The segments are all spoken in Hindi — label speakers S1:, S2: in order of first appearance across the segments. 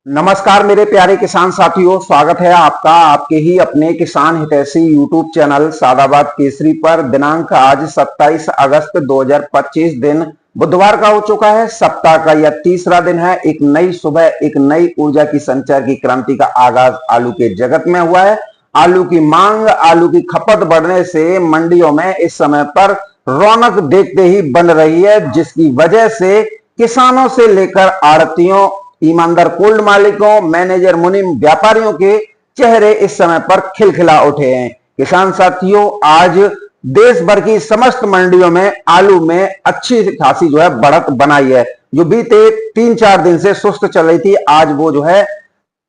S1: नमस्कार मेरे प्यारे किसान साथियों, स्वागत है आपका आपके ही अपने किसान हितैषी यूट्यूब चैनल सादाबाद केसरी पर। दिनांक आज 27 अगस्त 2025 दिन बुधवार का हो चुका है। सप्ताह का यह तीसरा दिन है। एक नई सुबह, एक नई ऊर्जा की संचार की क्रांति का आगाज आलू के जगत में हुआ है। आलू की मांग, आलू की खपत बढ़ने से मंडियों में इस समय पर रौनक देखते ही बन रही है, जिसकी वजह से किसानों से लेकर आड़तियों, ईमानदार कोल्ड मालिकों, मैनेजर, मुनीम, व्यापारियों के चेहरे इस समय पर खिलखिला उठे हैं। किसान साथियों, आज देश भर की समस्त मंडियों में आलू में अच्छी खासी जो है बढ़त बनाई है। जो बीते 3-4 दिन से सुस्त चल रही थी, आज वो जो है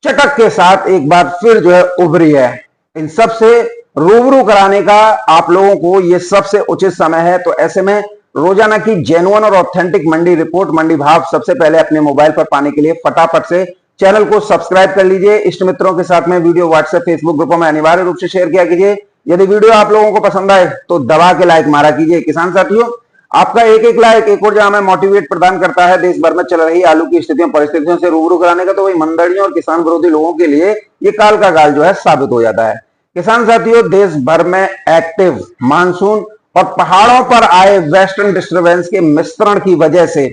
S1: चटक के साथ एक बार फिर जो है उभरी है। इन सब से रूबरू कराने का आप लोगों को ये सबसे उचित समय है। तो ऐसे में रोजाना की जेन्युइन और ऑथेंटिक मंडी रिपोर्ट, मंडी भाव सबसे पहले अपने मोबाइल पर पाने के लिए फटाफट से चैनल को सब्सक्राइब कर लीजिए। इष्ट मित्रों के साथ में वीडियो व्हाट्सएप, फेसबुक ग्रुपों में अनिवार्य रूप से शेयर किया कीजिए। यदि वीडियो आप लोगों को पसंद आए तो दबा के लाइक मारा कीजिए। किसान साथियों, आपका एक एक लाइक एक और जहां में मोटिवेट प्रदान करता है देश भर में चल रही आलू की स्थितियों, परिस्थितियों से रूबरू कराने का, तो वही मंडलियों और किसान विरोधी लोगों के लिए ये काल का काल जो है साबित हो जाता है। किसान साथियों, देश भर में एक्टिव मानसून और पहाड़ों पर आए वेस्टर्न डिस्टर्बेंस के मिश्रण की वजह से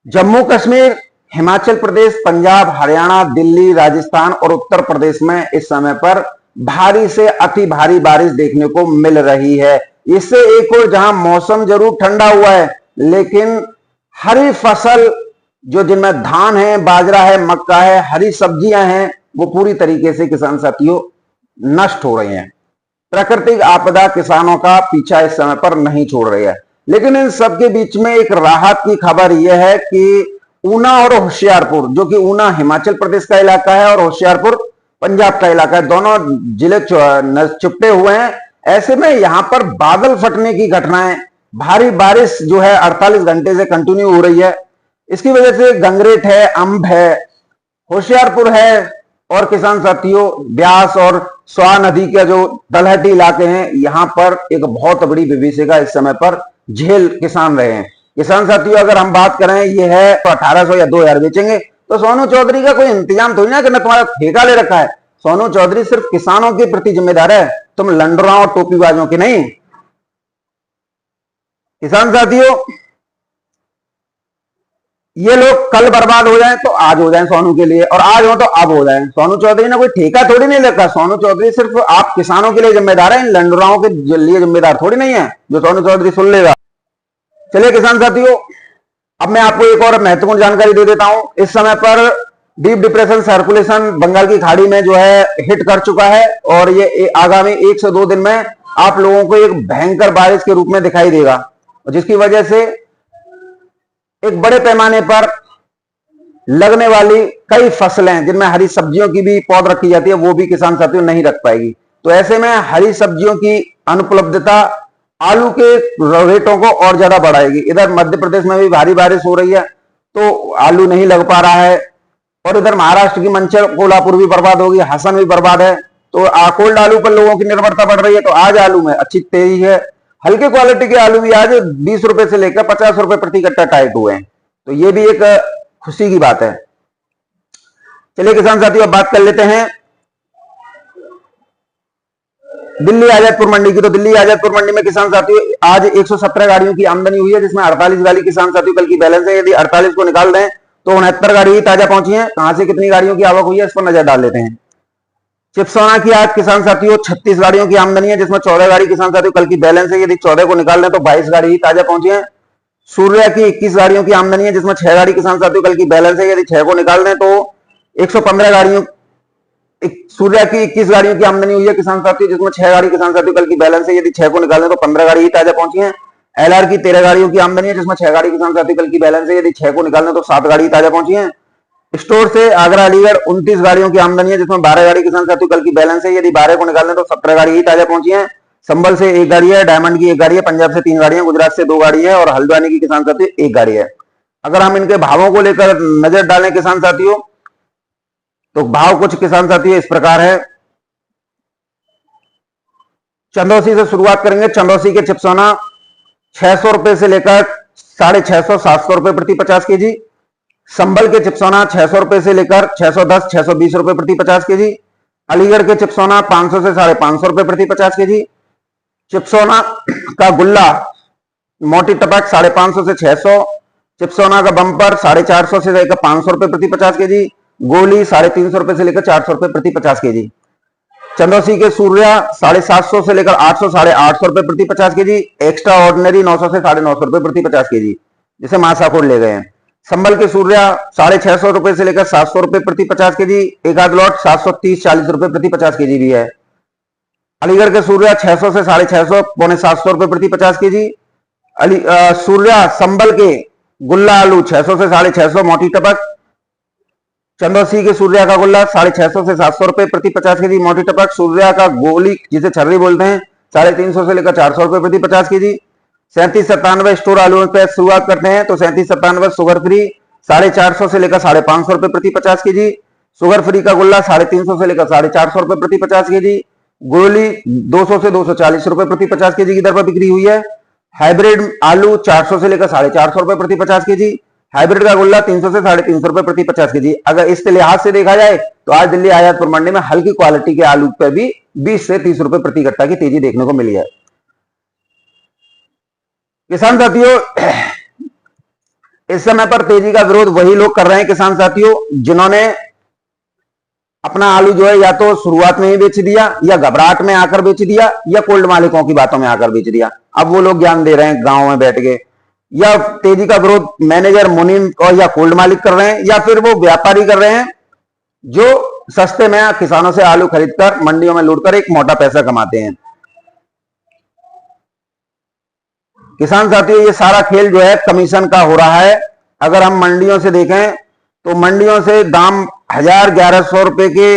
S1: जम्मू कश्मीर, हिमाचल प्रदेश, पंजाब, हरियाणा, दिल्ली, राजस्थान और उत्तर प्रदेश में इस समय पर भारी से अति भारी बारिश देखने को मिल रही है। इससे एक और जहां मौसम जरूर ठंडा हुआ है, लेकिन हरी फसल जो जिनमें धान है, बाजरा है, मक्का है, हरी सब्जियां हैं, वो पूरी तरीके से किसान साथियों नष्ट हो रही हैं। प्राकृतिक आपदा किसानों का पीछा इस समय पर नहीं छोड़ रही है। लेकिन इन सबके बीच में एक राहत की खबर यह है कि ऊना और होशियारपुर, जो कि ऊना हिमाचल प्रदेश का इलाका है और होशियारपुर पंजाब का इलाका है, दोनों जिले चिपटे हुए हैं। ऐसे में यहां पर बादल फटने की घटनाएं, भारी बारिश जो है 48 घंटे से कंटिन्यू हो रही है। इसकी वजह से गंगरेट है, अंब है, होशियारपुर है और किसान साथियों ब्यास और स्वा नदी के जो तलहटी इलाके हैं, यहां पर एक बहुत बड़ी विभीषिका इस समय पर झेल किसान रहे हैं। किसान साथियों, अगर हम बात करें ये है तो 1800 या 2000 बेचेंगे, तो सोनू चौधरी का कोई इंतजाम थोड़ी ना करना, तुम्हारा ठेका ले रखा है। सोनू चौधरी सिर्फ किसानों के प्रति जिम्मेदार है, तुम लंडरों और टोपीबाजों के नहीं। किसान साथियों, ये लोग कल बर्बाद हो जाएं तो आज हो जाएं सोनू के लिए, और आज हो तो अब हो जाएं। सोनू चौधरी ने कोई ठेका थोड़ी नहीं रखा। सोनू चौधरी सिर्फ आप किसानों के लिए जिम्मेदार है, इन लंडराओं के लिए जिम्मेदार थोड़ी नहीं है जो सोनू चौधरी सुन लेगा। चलिए किसान साथियों, अब मैं आपको एक और महत्वपूर्ण जानकारी दे देता हूं। इस समय पर डीप डिप्रेशन सर्कुलेशन बंगाल की खाड़ी में जो है हिट कर चुका है, और ये आगामी 1 से 2 दिन में आप लोगों को एक भयंकर बारिश के रूप में दिखाई देगा, जिसकी वजह से एक बड़े पैमाने पर लगने वाली कई फसलें, जिनमें हरी सब्जियों की भी पौध रखी जाती है, वो भी किसान साथियों नहीं रख पाएगी। तो ऐसे में हरी सब्जियों की अनुपलब्धता आलू के रेटों को और ज्यादा बढ़ाएगी। इधर मध्य प्रदेश में भी भारी बारिश हो रही है तो आलू नहीं लग पा रहा है, और इधर महाराष्ट्र की मंचल कोल्हापुर भी बर्बाद होगी, हसन भी बर्बाद है। तो कोल्ड आलू पर लोगों की निर्भरता बढ़ रही है। तो आज आलू में अच्छी तेजी है। हल्के क्वालिटी के आलू भी आज 20 रुपए से लेकर 50 रुपए प्रति कट्टा टाइट हुए हैं, तो ये भी एक खुशी की बात है। चलिए किसान साथियों, अब बात कर लेते हैं दिल्ली आजादपुर मंडी की। तो दिल्ली आजादपुर मंडी में किसान साथियों आज 117 गाड़ियों की आमदनी हुई है, जिसमें 48 गाड़ी किसान साथियों कल की बैलेंस है। यदि 48 को निकाल दें तो 69 गाड़ी ही ताजा पहुंची है। कहां से कितनी गाड़ियों की आवक हुई है इस पर नजर डाल लेते हैं। चिपसोना की आज किसान साथियों 36 गाड़ियों की आमदनी है, जिसमें 14 गाड़ी किसान साथियों कल की बैलेंस है। यदि 14 को निकाल लें तो 22 गाड़ी ही ताजा पहुंची है। सूर्या की 21 गाड़ियों की आमदनी है, जिसमें 6 गाड़ी किसान साथियों कल की बैलेंस है। यदि 6 को निकाल दें तो 115 गाड़ियों, सूर्या की 21 गाड़ियों की आमदनी हुई है किसान साथियों, जिसमें 6 गाड़ी किसान साथियों कल की बैलेंस है। यदि 6 को निकाल दें तो 15 गाड़ी ही ताजा पहुंची है। एलआर की 13 गाड़ियों की आमदनी है, जिसमें 6 गाड़ी किसान साथियों कल की बैलेंस है। यदि 6 को निकाल दें तो 7 गाड़ी ताजा पहुंची है। स्टोर से आगरा अलीगढ़ 29 गाड़ियों की आमदनी है, जिसमें 12 गाड़ी किसान साथियों कल की बैलेंस है। यदि 12 को निकाल दें तो 17 गाड़ी ही ताजा पहुंची है। संबल से 1 गाड़ी है, डायमंड की 1 गाड़ी है, पंजाब से 3 गाड़ी है, गुजरात से 2 गाड़ी है और हल्द्वानी की किसान साथियों 1 गाड़ी है। अगर हम इनके भावों को लेकर नजर डालें किसान साथियों, तो भाव कुछ किसान साथियों इस प्रकार है। चंदौसी से शुरुआत करेंगे। चंदौसी के चिपसोना 600 रुपए से लेकर 650 700 रुपए प्रति 50 केजी। संभल के चिपसोना 600 रुपए से लेकर 610 620 रुपए प्रति 50 केजी। अलीगढ़ के चिपसोना 500 से 550 रुपए प्रति 50 केजी। चिपसोना का गुल्ला मोटी टपक 550 से 600। चिपसोना का बम्पर 450 से लेकर 500 रुपए प्रति 50 केजी। गोली 350 रुपए से लेकर 400 रुपए प्रति 50 केजी। चंदौसी के सूर्या 750 से लेकर 800 850 रुपए प्रति 50 केजी। एक्स्ट्रा ऑर्डिनरी 900 से 950 रुपए प्रति 50 केजी, जिसे मासाखोर ले गए हैं। संभल के सूर्या 650 रुपए से लेकर 700 रुपए प्रति 50 केजी। एक आध लॉट 730-40 रुपए प्रति 50 केजी भी है। अलीगढ़ के सूर्या 600 से 650 पौने 700 रुपए प्रति 50 केजी। सूर्या संभल के गुल्ला आलू 600 से 650 मोटी टपक। चंदौसी के सूर्या का गुल्ला 650 से 700 रुपए प्रति 50 केजी मोटी टपक। सूर्या का गोली जिसे छर्री बोलते हैं 350 से लेकर 400 रुपए प्रति 50 केजी। 3797 स्टोर आलू पे शुरुआत करते हैं तो 3797 शुगर फ्री 450 से लेकर 550 रुपए प्रति 50 केजी। शुगर फ्री का गुल्ला 350 से लेकर 450 रुपए प्रति 50 केजी। गोली 200 से 240 रुपए प्रति 50 केजी की दर पर बिक्री हुई है। हाइब्रिड आलू 400 से लेकर 450 रुपए प्रति 50 केजी। हाइब्रिड का गुल्ला 300 से 350 रुपए प्रति 50 केजी। अगर इस लिहाज से देखा जाए तो आज दिल्ली आयातपुर मंडी में हल्की क्वालिटी के आलू पर भी 20 से 30 रुपए प्रति कट्टा की तेजी देखने को मिली है। किसान साथियों, इस समय पर तेजी का विरोध वही लोग कर रहे हैं किसान साथियों जिन्होंने अपना आलू जो है या तो शुरुआत में ही बेच दिया या घबराहट में आकर बेच दिया या कोल्ड मालिकों की बातों में आकर बेच दिया। अब वो लोग ज्ञान दे रहे हैं गांव में बैठ के। या तेजी का विरोध मैनेजर मुनीम और या कोल्ड मालिक कर रहे हैं या फिर वो व्यापारी कर रहे हैं जो सस्ते में किसानों से आलू खरीदकर मंडियों में लूटकर एक मोटा पैसा कमाते हैं। किसान साथियों, ये सारा खेल जो है कमीशन का हो रहा है। अगर हम मंडियों से देखें तो मंडियों से दाम 1000-1100 रुपए के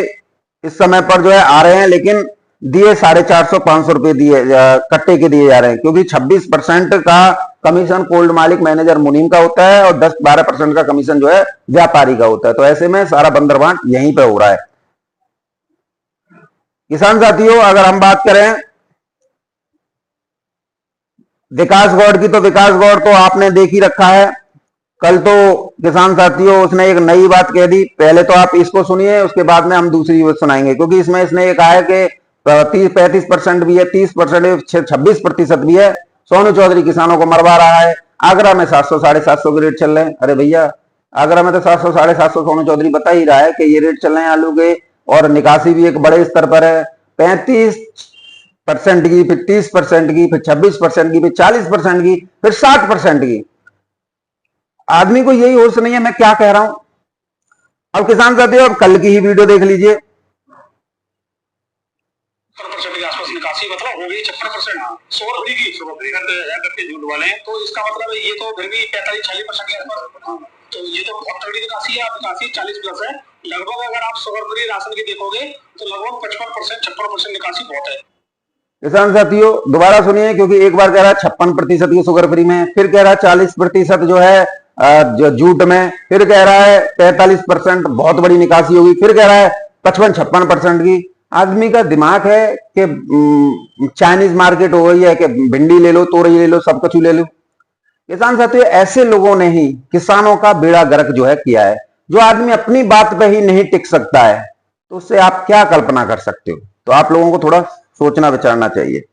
S1: इस समय पर जो है आ रहे हैं, लेकिन दिए 450-500 रुपए दिए कट्टे के दिए जा रहे हैं, क्योंकि 26% का कमीशन कोल्ड मालिक मैनेजर मुनीम का होता है और 10-12% का कमीशन जो है व्यापारी का होता है। तो ऐसे में सारा बंदरबांट यहीं पे हो रहा है। किसान साथियों, अगर हम बात करें विकास गौड़ की, तो विकास गौड़ तो आपने देख ही रखा है। कल तो किसान साथियों उसने एक नई बात कह दी। पहले तो आप इसको सुनिए, उसके बाद में हम दूसरी सुनाएंगे, क्योंकि इसमें इसने ये कहा है कि 30-35% भी है, 30%, 26% भी है। सोनू चौधरी किसानों को मरवा रहा है। आगरा में 700-750 के रेट चल रहे हैं। अरे भैया, आगरा में तो 700-750 सोनू चौधरी बता ही रहा है कि ये रेट चल रहे हैं आलू के, और निकासी भी एक बड़े स्तर पर है। 35% की, फिर 30% की, फिर 26% की, फिर 40% की, फिर 60% की। आदमी को यही होश नहीं है मैं क्या कह रहा हूं। अब किसान साथियों, अब कल की ही वीडियो देख लीजिए।
S2: 70% के आसपास निकासी मतलब हो गई 56%। शुगर फ्री की करके झूठ वाले हैं, तो इसका मतलब ये तो फिर भी 45-46% के आसपास। तो ये तो बहुत तगड़ी निकासी है। आप निकासी 40+ है लगभग। अगर आप शुगर फ्री राशन की देखोगे तो लगभग 55-56% निकासी बहुत है।
S1: किसान साथियों दोबारा सुनिए, क्योंकि एक बार कह रहा है 56% की शुगर फ्री में, फिर कह रहा है 40% जो है जूट में, फिर कह रहा है 45% बहुत बड़ी निकासी होगी, फिर कह रहा है 55-56% की। आदमी का दिमाग है कि चाइनीज मार्केट हो गई है कि भिंडी ले लो, तोरई ले लो, सब कुछ ले लो। किसान साथियों, ऐसे लोगों ने ही किसानों का बेड़ा गर्क जो है किया है। जो आदमी अपनी बात पे ही नहीं टिक सकता है तो उससे आप क्या कल्पना कर सकते हो। तो आप लोगों को थोड़ा सोचना विचारना चाहिए।